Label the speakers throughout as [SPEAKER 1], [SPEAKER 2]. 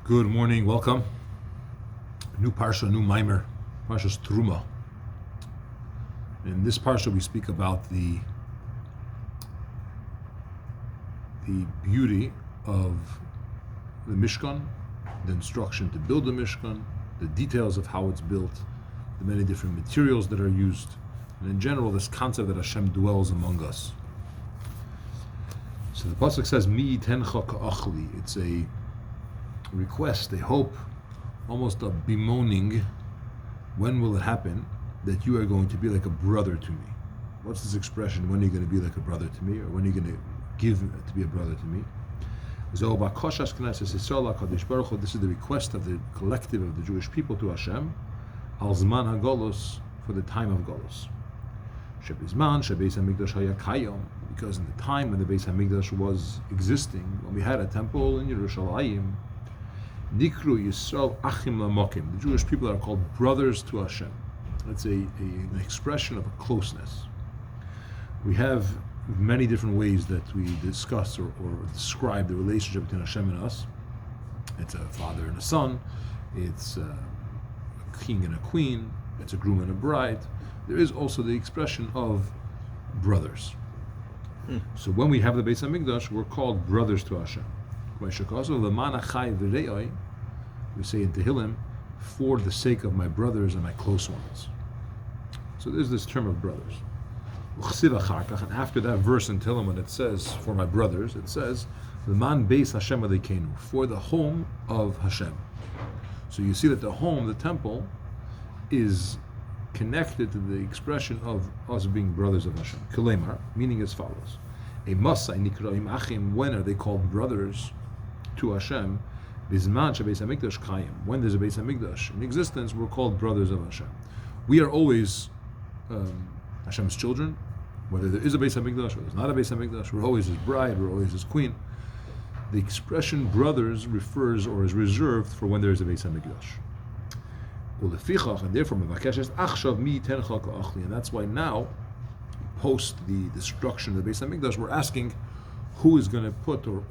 [SPEAKER 1] Good morning, welcome. New Parsha, new Maimer, Parsha's Truma. In this Parsha we speak about the beauty of the Mishkan, the instruction to build the Mishkan, the details of how it's built, the many different materials that are used, and in general this concept that Hashem dwells among us. So the pasuk says, "Mi tencha ka'achli." It's a request, a hope, almost a bemoaning. When will it happen that you are going to be like a brother to me? What's this expression? When are you going to be like a brother to me, or when are you going to give to be a brother to me? This is the request of the collective of the Jewish people to Hashem, al zman hagolos, for the time of Golos. Because in the time when the Beis Hamikdash was existing, when we had a temple in Yerushalayim, Nikru Yisrael Achim Lamokim, the Jewish people are called brothers to Hashem. It's an expression of a closeness. We have many different ways that we discuss or describe the relationship between Hashem and us. It's a father and a son, it's a king and a queen, it's a groom and a bride. There is also the expression of brothers. So when we have the Beis Hamikdash, we're called brothers to Hashem. We say in Tehillim, for the sake of my brothers and my close ones. So there's this term of brothers. And after that verse in Tehillim, when it says, for my brothers, it says, L'man beis Hashem Elokeinu, for the home of Hashem. So you see that the home, the temple, is connected to the expression of us being brothers of Hashem. Kilemar, meaning as follows. A masai nikraim achim, when are they called brothers to Hashem? Bizman shebeis hamikdash kayim, when there's a Beis Hamikdash in existence, we're called brothers of Hashem. We are always Hashem's children, whether there is a Beis Hamikdash or there's not a Beis Hamikdash. We're always his bride, we're always his queen. The expression brothers refers or is reserved for when there is a Beis Hamikdash. And therefore, and that's why now, post the destruction of the Beis Hamikdash, we're asking who is going to put, or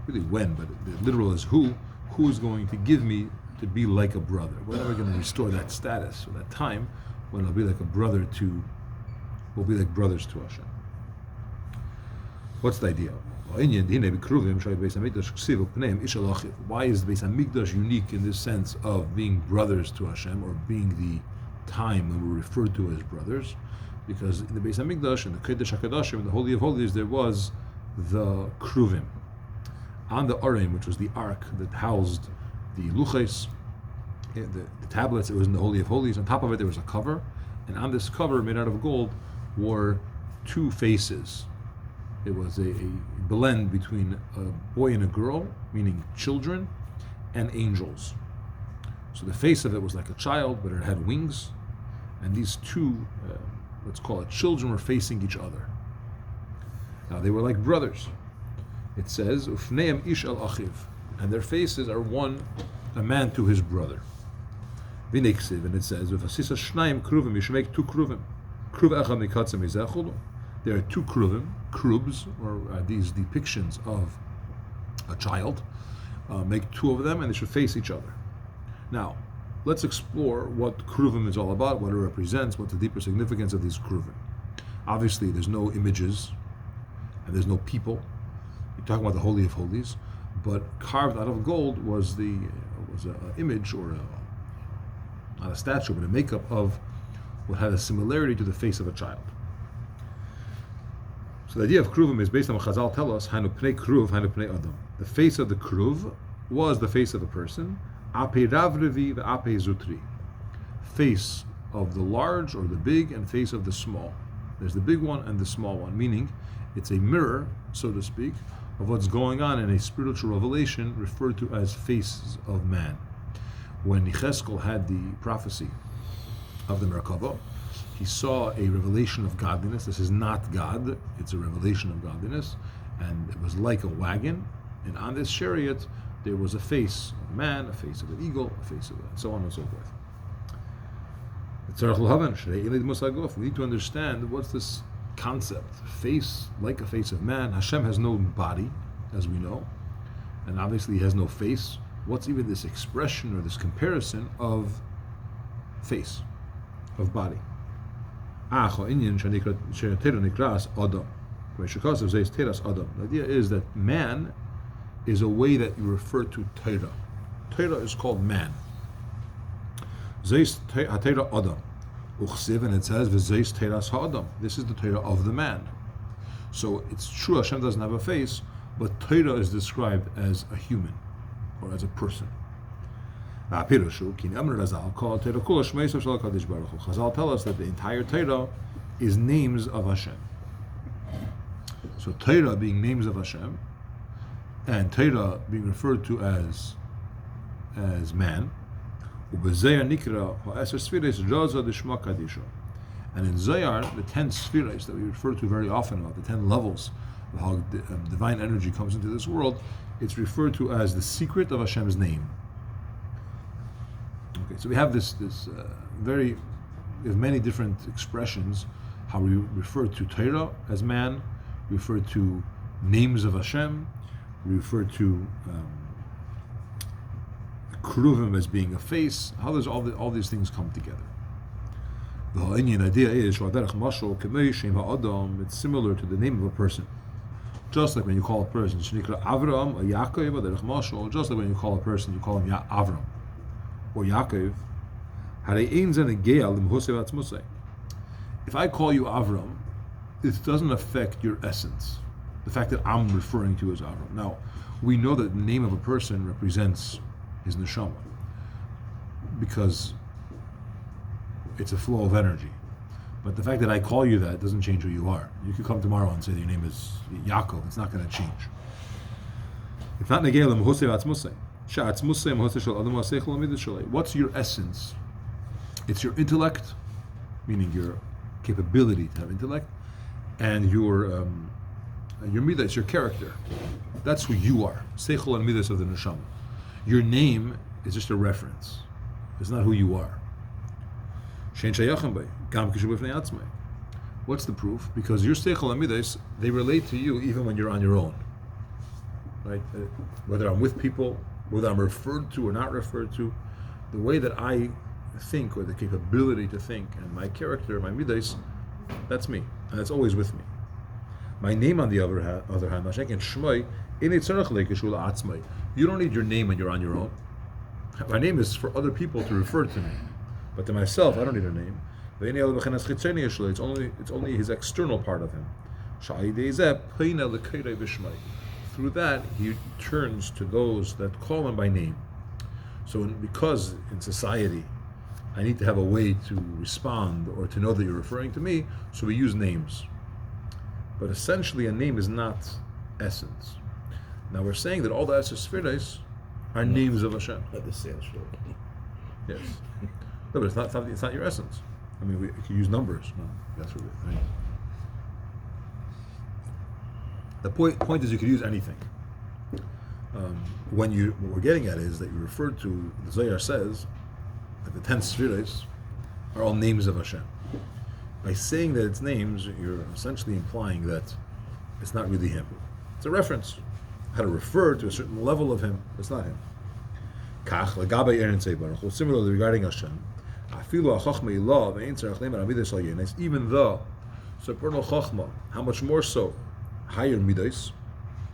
[SPEAKER 1] really when, but the literal is who is going to give me to be like a brother? When are we going to restore that status, or that time when I'll be like a brother to, we'll be like brothers to Hashem? What's the idea? Why is the Beis Hamikdash unique in this sense of being brothers to Hashem, or being the time when we're referred to as brothers? Because in the Beis Hamikdash, in the Kodesh HaKadoshim, in the Holy of Holies, there was the Kruvim. On the Arim, which was the ark that housed the Luches, the tablets, it was in the Holy of Holies. On top of it, there was a cover, and on this cover, made out of gold, were two faces. It was a blend between a boy and a girl, meaning children, and angels. So the face of it was like a child, but it had wings, and these two, let's call it children, were facing each other. Now they were like brothers. It says, Ufneim ish al achiv, and their faces are one, a man to his brother. V'neksiv, and it says, V'asisa shnayim kruvim, you should make two kruvim. Kruv echad mikatzem izechulu. There are two kruvim, krubs, or these depictions of a child. Make two of them, and they should face each other. Now, let's explore what kruvim is all about, what it represents, what's the deeper significance of these kruvim. Obviously, there's no images, and there's no people. You're talking about the Holy of Holies, but carved out of gold was an image, or not a statue, but a makeup of what had a similarity to the face of a child. So the idea of kruvim is based on what Chazal tell us, Hanu pnei kruv, Hanu pnei adam. The face of the kruv was the face of a person, ape ravrevi ve'ape zutri. Face of the large or the big, and face of the small. There's the big one and the small one, meaning it's a mirror, so to speak, of what's going on in a spiritual revelation referred to as faces of man. When Yecheskel had the prophecy of the Merkava, he saw a revelation of godliness. This is not God, it's a revelation of godliness, and it was like a wagon, and on this chariot there was a face of a man, a face of an eagle, a face of so on and so forth. We need to understand what's this concept. Face like a face of man. Hashem has no body, as we know. and obviously he has no face. What's even this expression or this comparison of face, of body? The idea is that man is a way that you refer to Torah. Torah is called man. Zeis Torah Adam. Uchsiv, and it says V'zeis Teras Ha'adam. This is the Torah of the man. So it's true Hashem doesn't have a face, but Torah is described as a human or as a person. Chazal tell us that the entire Torah is names of Hashem. So Torah being names of Hashem, and Torah being referred to as man. And in Zayar, the 10 spheres that we refer to very often about, the 10 levels of how divine energy comes into this world, it's referred to as the secret of Hashem's name. Okay, so we have we have many different expressions how we refer to Torah as man, we refer to names of Hashem, we refer to Kruvim as being a face. How does all these things come together? The Indian idea is it's similar to the name of a person. Just like when you call a person Avram or Yaakov, just like when you call a person, you call him Avram or Yaakov. If I call you Avram, it doesn't affect your essence. The fact that I'm referring to you as Avram. Now, we know that the name of a person represents his neshama, because it's a flow of energy. But the fact that I call you that doesn't change who you are. You could come tomorrow and say that your name is Yaakov. It's not going to change. It's not negel mahosei atzmusei. Sha'atzmusei mahosei shel adam ha'seichel ha'midas shalei. What's your essence? It's your intellect, meaning your capability to have intellect, and your midas, your character. That's who you are. Seichel and midas of the neshama. Your name is just a reference. It's not who you are. What's the proof? Because your seichel and midas, they relate to you even when you're on your own. Right? Whether I'm with people, whether I'm referred to or not referred to, the way that I think, or the capability to think, and my character, my midas, that's me, and it's always with me. My name, on the other hand, you don't need your name when you're on your own. My name is for other people to refer to me, but to myself, I don't need a name. It's only his external part of him. Through that, he turns to those that call him by name. So, because in society, I need to have a way to respond or to know that you're referring to me, so we use names. But essentially, a name is not essence. Now we're saying that all the Esesphires are names of Hashem.
[SPEAKER 2] At the sales show.
[SPEAKER 1] Yes. No, but it's not your essence. I mean, we can use numbers. No, that's what we're saying. The point is, you could use anything. What we're getting at is that you referred to, the Zohar says, that the 10 spheres are all names of Hashem. By saying that it's names, you're essentially implying that it's not really him. It's a reference. How to refer to a certain level of him, it's not him. Similarly, regarding Hashem, even though supernal chachma, how much more so, higher midas,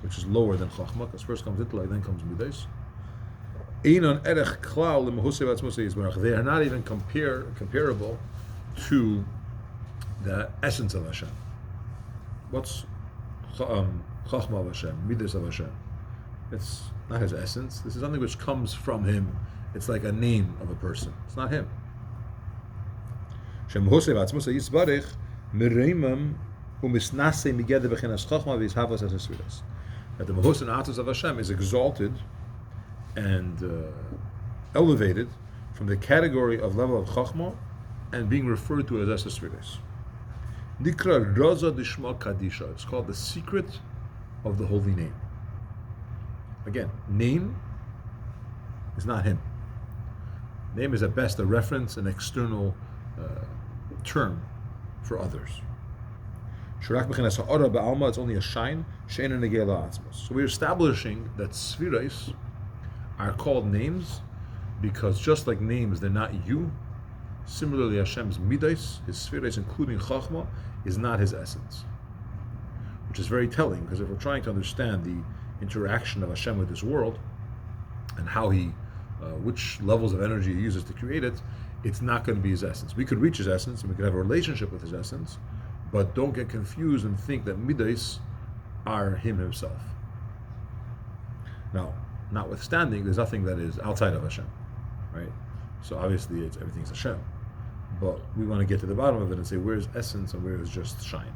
[SPEAKER 1] which is lower than chachma, because first comes intellect, then comes midas. They are not even comparable to the essence of Hashem. What's chachma of Hashem, midas of Hashem? It's not his essence. This is something which comes from him. It's like a name of a person. It's not him. That the Mahus and Atos of Hashem is exalted and elevated from the category of level of Chachma and being referred to as Esesvides. Nikra Raza Dishma Kadisha. It's called the secret of the holy name. Again, name is not him. Name is at best a reference, an external term for others. Shurak b'chinas ha'ora ba'alma, it's only a shine. She'ena negei la'atzmos. So we're establishing that Sfiros are called names because just like names, they're not you. Similarly, Hashem's midos, his Sfiros, including Chachma, is not his essence. Which is very telling, because if we're trying to understand the interaction of Hashem with this world and how he, which levels of energy he uses to create it, it's not going to be his essence. We could reach his essence and we could have a relationship with his essence, but don't get confused and think that midos are him himself. Now, notwithstanding, there's nothing that is outside of Hashem, right? So obviously, everything's Hashem, but we want to get to the bottom of it and say where's essence and where is just shine.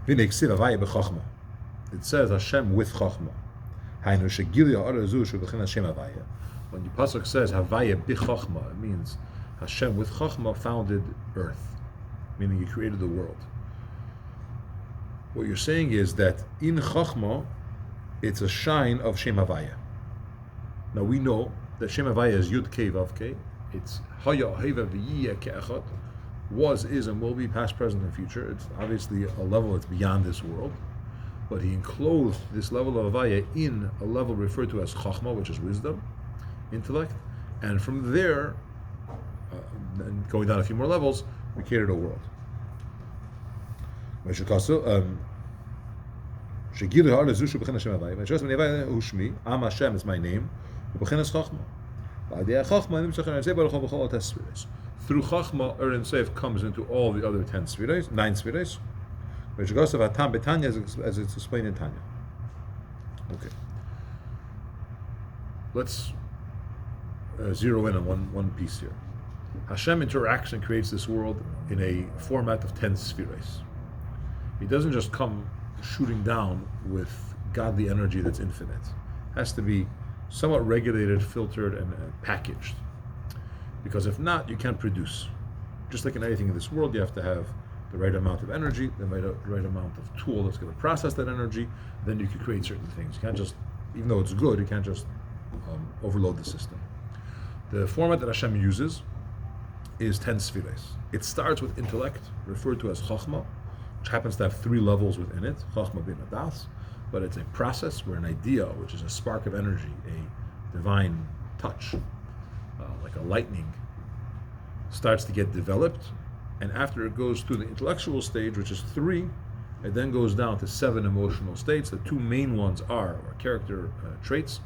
[SPEAKER 1] It says Hashem with Chachma. When the pasuk says Havaya b'Chachma, it means Hashem with Chachma founded earth, meaning He created the world. What you're saying is that in Chachma, it's a shine of Shem Havaya. Now we know that Shem Havaya is Yud Kei Vav Kei. It's Haya Heva V'Yiyeh Ke'echad. Was, is, and will be, past, present, and future. It's obviously a level that's beyond this world, but he enclosed this level of Havaya in a level referred to as Chachma, which is wisdom, intellect, and from there, and going down a few more levels, we created a world. Am Hashem is my name. Through Chachma, Ur and Seif comes into all the other 9 Sfiros, which goes to Vatam Betanya as it's explained in Tanya. Okay. Let's zero in on one piece here. Hashem interacts and creates this world in a format of 10 Sfiros. He doesn't just come shooting down with godly energy that's infinite. It has to be somewhat regulated, filtered, and packaged. Because if not, you can't produce. Just like in anything in this world, you have to have the right amount of energy, the right amount of tool that's going to process that energy, then you can create certain things. You can't just, even though it's good, you can't just overload the system. The format that Hashem uses is 10 Sfiros. It starts with intellect, referred to as Chachma, which happens to have 3 levels within it, Chachma bin Adas, but it's a process where an idea, which is a spark of energy, a divine touch, like a lightning, starts to get developed, and after it goes through the intellectual stage, which is 3, it then goes down to 7 emotional states. The 2 main ones are character traits.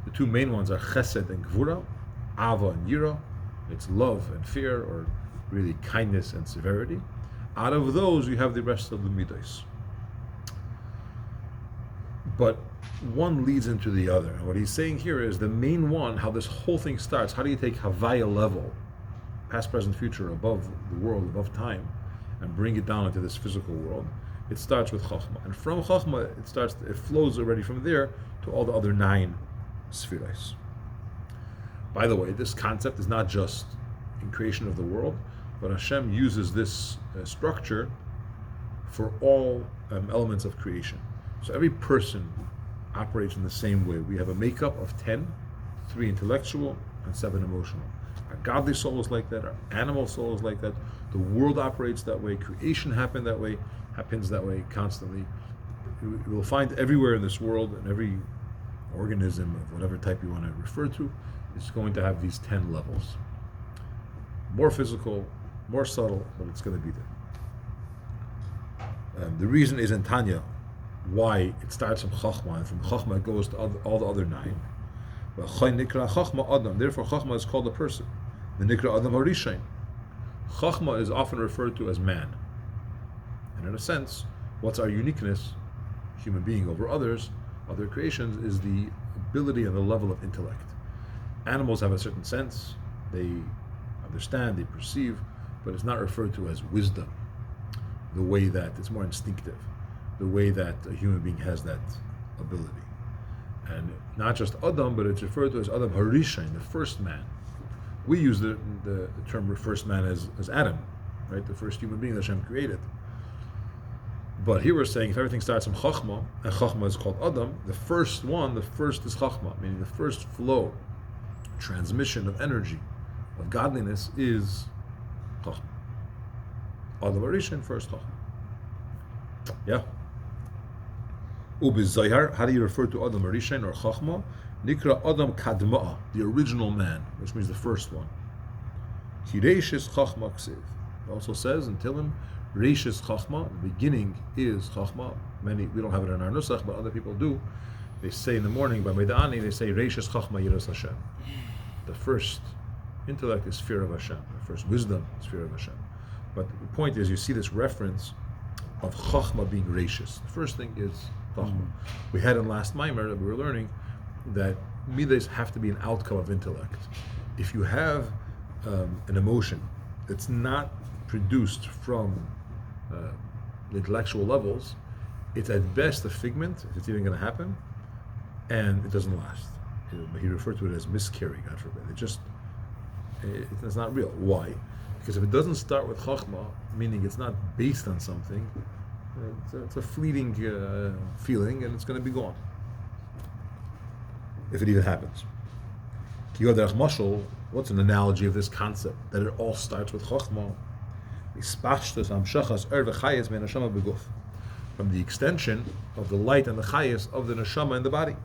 [SPEAKER 1] The 2 main ones are Chesed and Gvura, Ava and Yira. It's love and fear, or really kindness and severity. Out of those, you have the rest of the midos. But one leads into the other. And what he's saying here is the main one, how this whole thing starts. How do you take Havaya level, past, present, future, above the world, above time, and bring it down into this physical world? It starts with Chachma. And from Chachma, it flows already from there to all the other 9 Sfiros. By the way, this concept is not just in creation of the world, but Hashem uses this structure for all elements of creation. So every person operates in the same way. We have a makeup of 10, 3 intellectual and 7 emotional. Our godly soul is like that, our animal soul is like that. The world operates that way, creation happens that way constantly. You will find everywhere in this world, and every organism of whatever type you want to refer to, is going to have these 10 levels. More physical, more subtle, but it's going to be there. The reason is in Tanya why it starts from Chachma, and from Chachma it goes to all the other 9. But therefore Chachma is called a person. The Nikra Adam Harishain. Chachma is often referred to as man. And in a sense, what's our uniqueness, human being over others, other creations, is the ability and the level of intellect. Animals have a certain sense, they understand, they perceive, but it's not referred to as wisdom, the way that it's more instinctive, the way that a human being has that ability. And not just Adam, but it's referred to as Adam Harishain, the first man. We use the term first man as Adam, right? The first human being that Hashem created. But here we're saying if everything starts from Chachma, and Chachma is called Adam, the first is Chachma, meaning the first flow, transmission of energy, of godliness is Chachma. Adam Arishan, first Chachma. Yeah. Ubizayar, how do you refer to Adam Arishan or Chachma? Nikra Adam Kadma'a, the original man, which means the first one. Ki Reishis Chachma Ksiv. It also says in Tilim, Reishis Chachma, the beginning is Chachma. We don't have it in our Nusach, but other people do. They say in the morning by Meidani, they say Reishis Chachma Yiras Hashem. The first intellect is fear of Hashem. The first wisdom is fear of Hashem. But the point is, you see this reference of Chachma being Reishis. The first thing is Chachma. We had in last Maimer that we were learning that Midas have to be an outcome of intellect. If you have an emotion that's not produced from the intellectual levels, it's at best a figment, if it's even going to happen, and it doesn't last. He referred to it as miscarry, God forbid. It's not real. Why? Because if it doesn't start with Chachma, meaning it's not based on something, it's a fleeting feeling, and it's going to be gone. If it even happens. What's an analogy of this concept? That it all starts with Chachma. From the extension of the light and the chayas of the neshama in the body.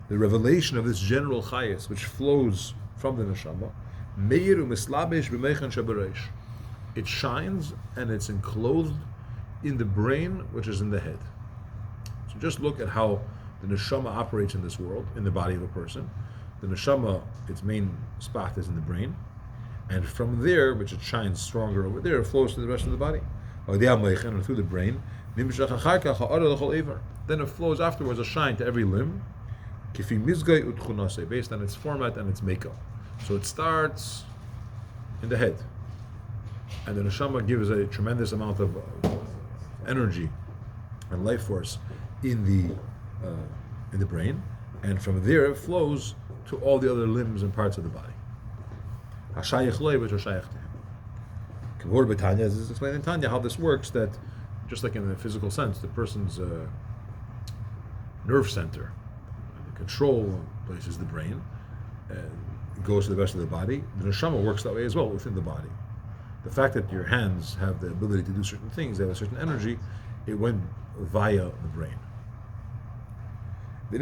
[SPEAKER 1] The revelation of this general chayas, which flows from the neshama, it shines and it's enclosed in the brain, which is in the head. So just look at how the neshama operates in this world, in the body of a person. The neshama, its main spot is in the brain, and from there, which it shines stronger over there, it flows to the rest of the body, and through the brain. Then it flows afterwards, a shine to every limb, based on its format and its makeup. So it starts in the head, and the neshama gives a tremendous amount of energy and life force in the brain, and from there it flows to all the other limbs and parts of the body. Hashayach loy, which are shayach to him. Kavor b'Tanya, this is explained in Tanya how this works. That just like in the physical sense, the person's nerve center, the control place is the brain, and it goes to the rest of the body. The neshama works that way as well within the body. The fact that your hands have the ability to do certain things, they have a certain energy, it went via the brain. So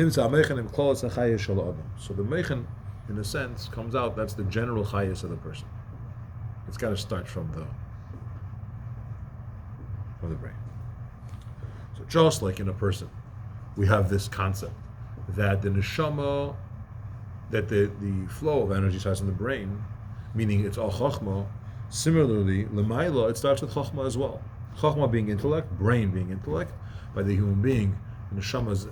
[SPEAKER 1] the meichen, in a sense, comes out, that's the general chayas of the person. It's got to start from the brain. So just like in a person, we have this concept that the neshama, that the flow of energy starts in the brain, meaning it's all chachma. Similarly, l'mayla, it starts with chachma as well. Chachma being intellect, brain being intellect. By the human being, the neshama's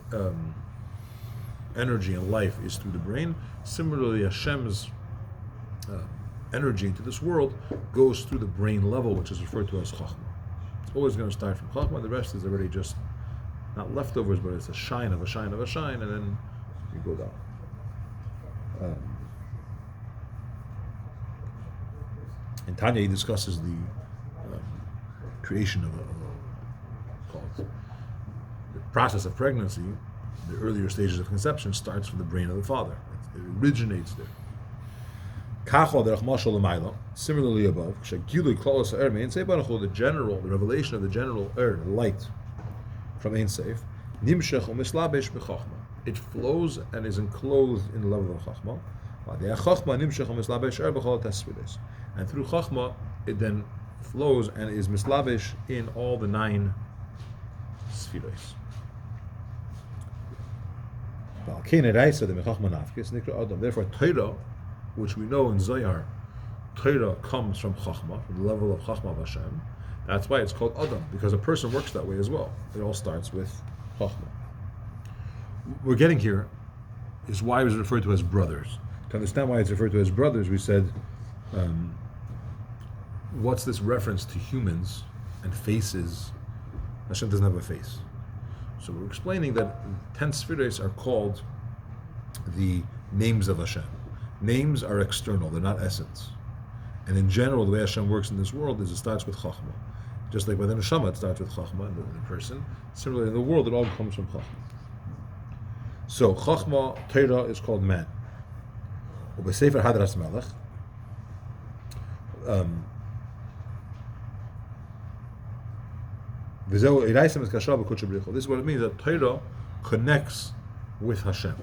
[SPEAKER 1] energy and life is through the brain. Similarly, Hashem's energy into this world goes through the brain level, which is referred to as Chachma. It's always going to start from Chachma. The rest is already just not leftovers, but it's a shine of a shine of a shine, and then you go down. In Tanya, he discusses the creation of the process of pregnancy. The earlier stages of conception starts from the brain of the father. It originates there. Similarly above, the revelation of the general the light from Ein Seif, it flows and is enclosed in the level of Chachma. And through Chachma, it then flows and is mislabesh in all the 9 spheres. Therefore, Torah, which we know in Zohar, Torah comes from Chachma, from the level of Chachma of Hashem. That's why it's called Adam, because a person works that way as well. It all starts with Chachma. What we're getting here is why it was referred to as brothers. To understand why it's referred to as brothers, we said, what's this reference to humans and faces? Hashem doesn't have a face. So we're explaining that 10 spheres are called the names of Hashem. Names are external, they're not essence. And in general, the way Hashem works in this world is it starts with Chachma. Just like with the neshama, it starts with Chachma in the person. Similarly, in the world, it all comes from Chachma. So Chachma, Torah, is called man. This is what it means, that Torah connects with Hashem.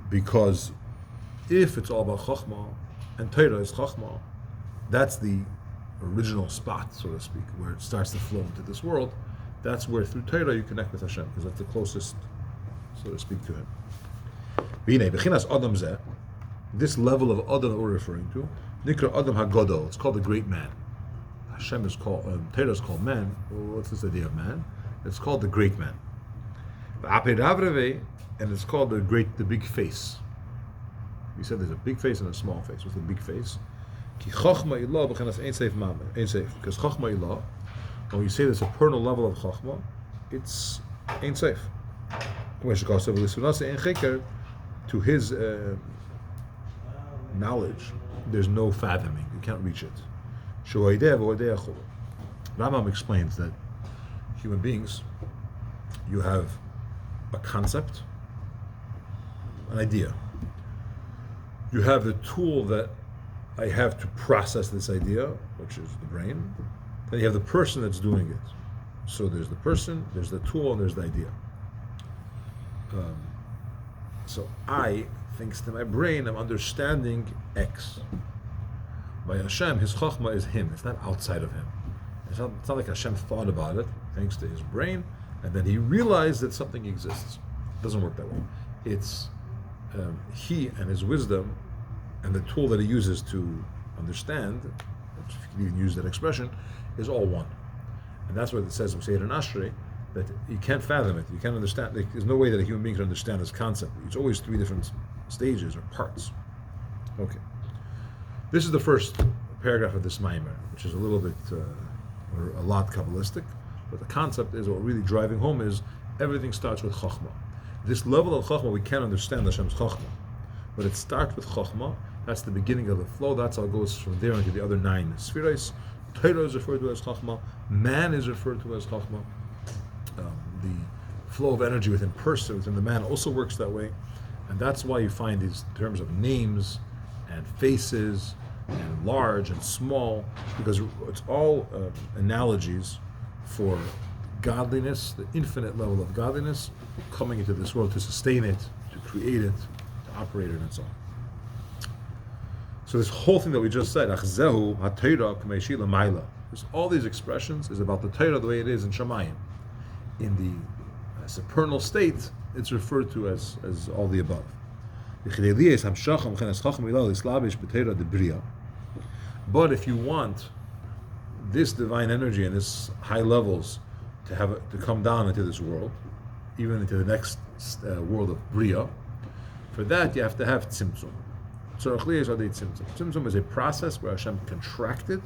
[SPEAKER 1] Because if it's all about Chachma, and Torah is Chachma, that's the original spot, so to speak, where it starts to flow into this world. That's where through Torah you connect with Hashem, because that's the closest, so to speak, to Him. This level of Adam that we're referring to, Nikra Adam HaGodol, it's called the great man. Hashem is called, Torah is called man. Well, what's this idea of man? It's called the great man. And it's called the big face. We said there's a big face and a small face. What's the big face? Because Chachma Ilah, when you say there's a supernal level of Chachma, it's Ein Seif. To his knowledge, there's no fathoming. You can't reach it. Rambam explains that human beings, you have a concept, an idea. You have the tool that I have to process this idea, which is the brain. Then you have the person that's doing it. So there's the person, there's the tool, and there's the idea. So I, thanks to my brain, I'm understanding X. By Hashem, His Chachma is Him. It's not outside of Him. It's not like Hashem thought about it, thanks to His brain, and then He realized that something exists. It doesn't work that way. It's He and His wisdom and the tool that He uses to understand, if you can even use that expression, is all one. And that's what it says in Seder Ashrei, that you can't fathom it, you can't understand. There's no way that a human being can understand this concept. It's always three different stages or parts. Okay. This is the first paragraph of this Maimer, which is a little bit, or a lot Kabbalistic, but the concept is, what we're really driving home is, everything starts with Chachma. This level of Chachma, we can't understand Hashem's Chachma, but it starts with Chachma. That's the beginning of the flow. That's how it goes from there into the other 9 spheres. Torah is referred to as Chachma. Man is referred to as Chachma. The flow of energy within the man also works that way. And that's why you find these terms of names and faces and large and small, because it's all analogies for godliness, the infinite level of godliness coming into this world to sustain it, to create it, to operate it, and so on. So this whole thing that we just said, Achzehu HaTorah K'meishi L'mayla, all these expressions is about the Torah the way it is in Shamayim. In the supernal state, it's referred to as all the above. But if you want this divine energy and this high levels to come down into this world, even into the next world of Bria, for that you have to have tzimtzum. Tzimtzum is a process where Hashem contracted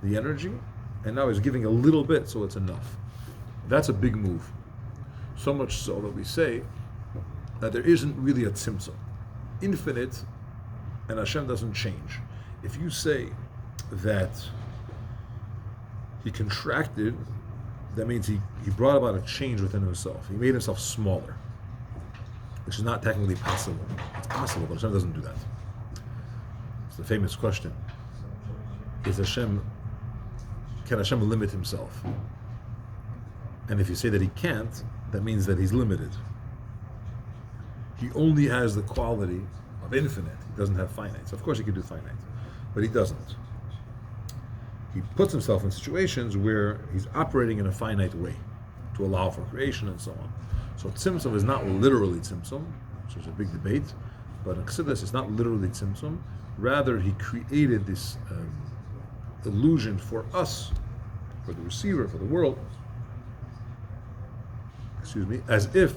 [SPEAKER 1] the energy, and now He's giving a little bit, so it's enough. That's a big move. So much so that we say that there isn't really a tzimtzum. Infinite, and Hashem doesn't change. If you say that He contracted, that means he brought about a change within Himself. He made Himself smaller, which is not technically possible. It's possible, but Hashem doesn't do that. It's the famous question. Can Hashem limit Himself? And if you say that He can't, that means that He's limited. He only has the quality of infinite. He doesn't have finite. So of course He can do finite, but He doesn't. He puts Himself in situations where He's operating in a finite way to allow for creation and so on. So Tzimtzum is not literally Tzimtzum, which is a big debate, but in Chasidus it's not literally Tzimtzum. Rather, He created this illusion for us, for the receiver, for the world, as if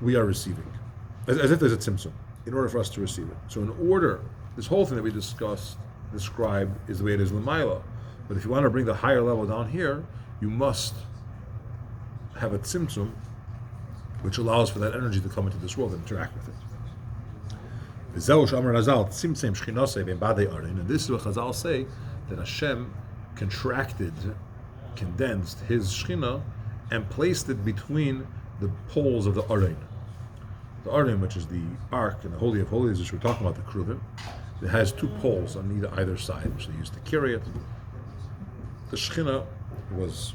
[SPEAKER 1] we are receiving, as if there's a tzimtzum, in order for us to receive it. So this whole thing that we described is the way it is in the Maila. But if you want to bring the higher level down here, you must have a tzimtzum, which allows for that energy to come into this world and interact with it. And this is what Chazal say, that Hashem condensed His Shekhinah, and placed it between the poles of the Arein. The The Arim, which is the Ark and the Holy of Holies, which we're talking about, the Kruvim, it has two poles on either side, which they used to carry it. The Shechina was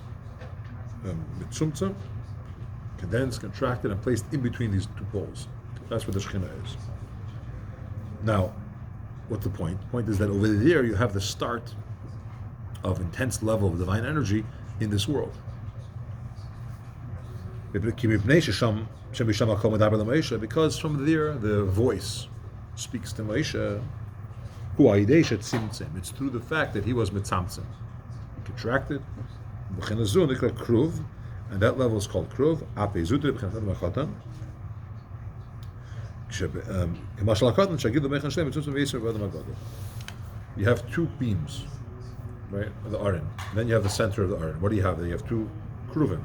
[SPEAKER 1] mitzumtzum, condensed, contracted, and placed in between these two poles. That's what the Shechina is. Now, what's the point? The point is that over there you have the start of intense level of divine energy in this world. Because from there the voice speaks to Moshe. It's through the fact that he was mitzamtzim, contracted, and that level is called kruv. You have two beams, right, of the Aron. Then you have the center of the Aron. What do you have there? You have two kruvim.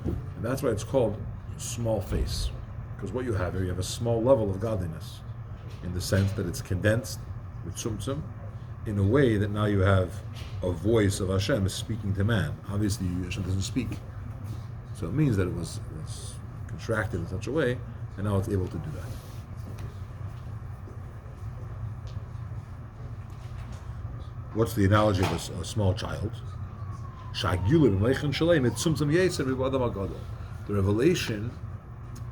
[SPEAKER 1] And that's why it's called small face. Because what you have here, you have a small level of godliness, in the sense that it's condensed with tzumtzum, in a way that now you have a voice of Hashem is speaking to man. Obviously, Hashem doesn't speak. So it means that it was contracted in such a way, and now it's able to do that. What's the analogy of a small child? The revelation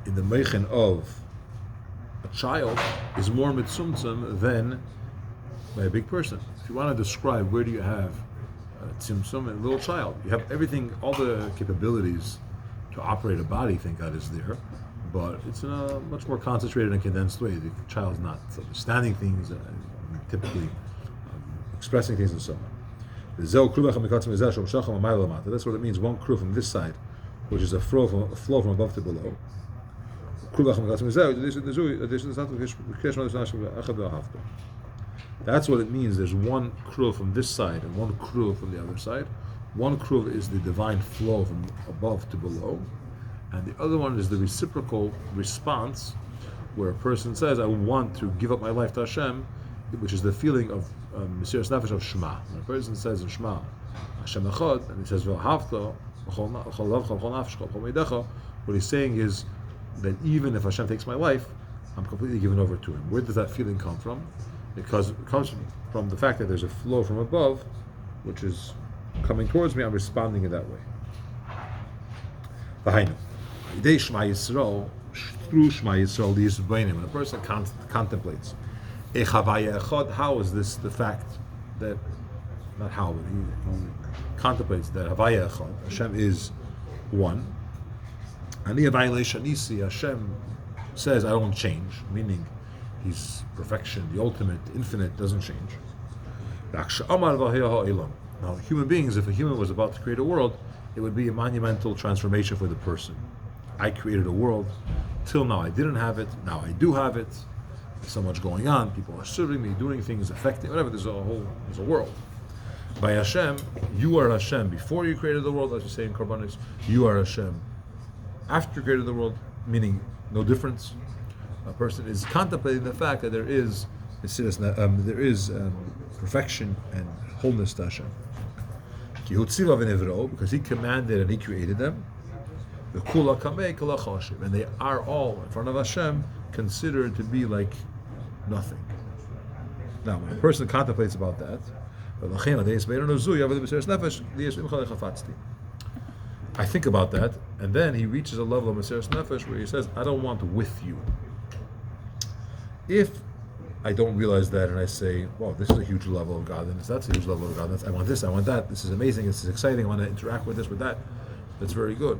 [SPEAKER 1] in the meichen of a child is more mitzumtzum than by a big person. If you want to describe where do you have tzimtzum, a little child, you have everything, all the capabilities to operate a body, thank God, is there, but it's in a much more concentrated and condensed way. The child's not understanding things, typically expressing things and so on. That's what it means, one kru from this side, which is a flow from above to below. That's what it means. There's one kru from this side and one kru from the other side. One kru is the divine flow from above to below, and the other one is the reciprocal response, where a person says, I want to give up my life to Hashem, which is the feeling of Mesiras Nefesh of Shema. When a person says in Shema, Hashem Echad, and he says, what he's saying is that even if Hashem takes my life, I'm completely given over to Him. Where does that feeling come from? Because it comes from the fact that there's a flow from above, which is coming towards me. I'm responding in that way. Through Shema Yisrael, when a person contemplates, how is this the fact that, not how, but he contemplates that Havaya Echad, Hashem is one. And the Havaya Hashem says, I don't change, meaning He's perfection, the ultimate, the infinite, doesn't change. Now, human beings, if a human was about to create a world, it would be a monumental transformation for the person. I created a world, till now I didn't have it, now I do have it. There's so much going on, people are serving me, doing things, affecting, whatever, there's a world. By Hashem, you are Hashem before you created the world, as you say in Korbanos. You are Hashem after you created the world, meaning no difference. A person is contemplating the fact that there is perfection and wholeness to Hashem. Because He commanded and He created them. And they are all in front of Hashem considered to be like nothing. Now, when a person contemplates about that, I think about that, and then he reaches a level of Mesiras Nefesh where he says, I don't want with you. If I don't realize that and I say, well, this is a huge level of godliness, that's a huge level of godliness, I want this, I want that, this is amazing, this is exciting, I want to interact with this, with that, that's very good.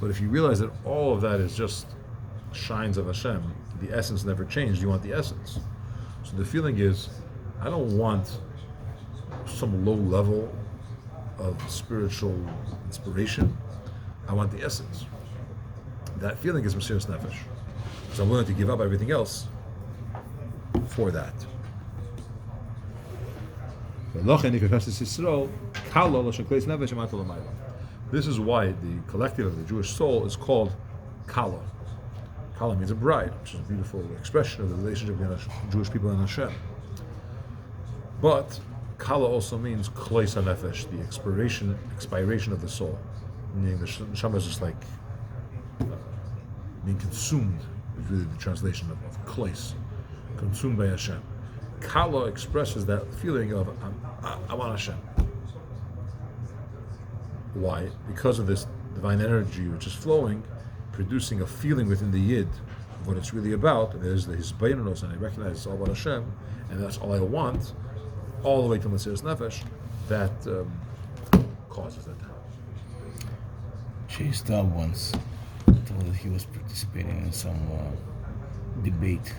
[SPEAKER 1] But if you realize that all of that is just shines of Hashem, the essence never changed, you want the essence. So the feeling is, I don't want some low level of spiritual inspiration, I want the essence. That feeling is Mesiras Nefesh. So I'm willing to give up everything else for that. This is why the collective of the Jewish soul is called Kala. Kala means a bride, which is a beautiful expression of the relationship between Jewish people and Hashem. But Kala also means Klois HaNefesh, the expiration of the soul. Meaning the neshama is just like being consumed is really the translation of Kles, consumed by Hashem. Kala expresses that feeling of I want Hashem. Why? Because of this divine energy which is flowing, producing a feeling within the Yid of what it's really about, and there's the Hisbainos, and I recognize it's all about Hashem, and that's all I want, all the way to Mesiras Nefesh, that causes that.
[SPEAKER 2] Chasidus once told that he was participating in some debate